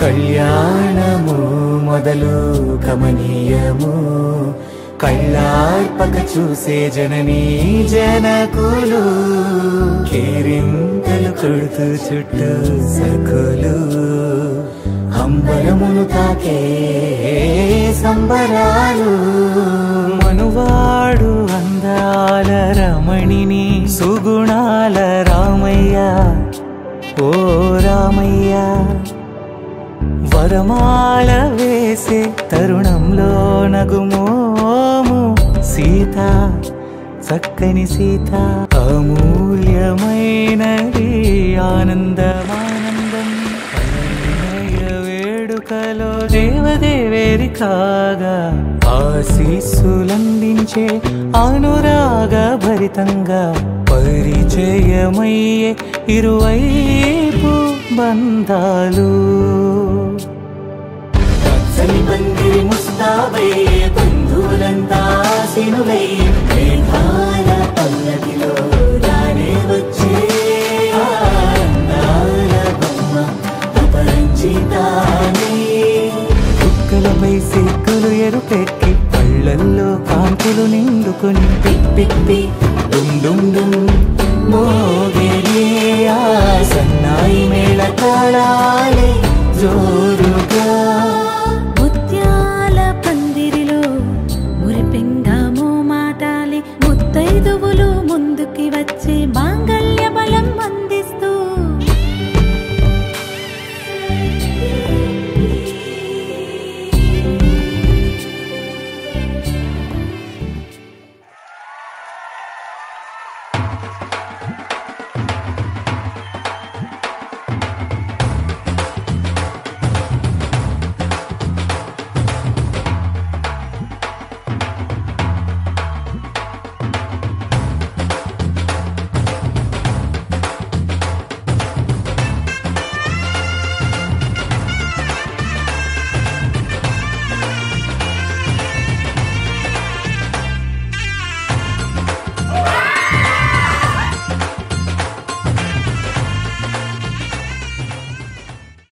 కళ్యాణము మొదలు కమనీయము కళ్ళార్పక చూసే జననీ జనకులు కేరింతలు కొడుతూ చుట్టూ సకులు అంబరమును తాకే సంబరాలు మనువాడు అందాల రమణిని సుగుణాల రామయ్య ఓ రామయ్య వరమాల వేసే తరుణంలో నగుమోము సీత చక్కని సీత అమూల్యమైనది ఆనందమానందం వేడుకలో దేవదేవేరి కాగా ఆశీస్సులందించే అనురాగ భరితంగా పరిచయమయ్యే ఇరువైపు బంధాలు పందిరి ముస్తాబై బంధువులంతా సినులై మేఘాల పల్లకిలో రానే వచ్చే అందాల బొమ్మ అపరంజితానే కుక్కలపై సిగ్గులు ఎరుపెక్కి పళ్ళల్లో కాంతులు నిండుకొని పిప్పి డుమ్ డుమ్ డుమ్ మోగిరే ఆ సన్నాయి మేళ తాళాలే జోరుగా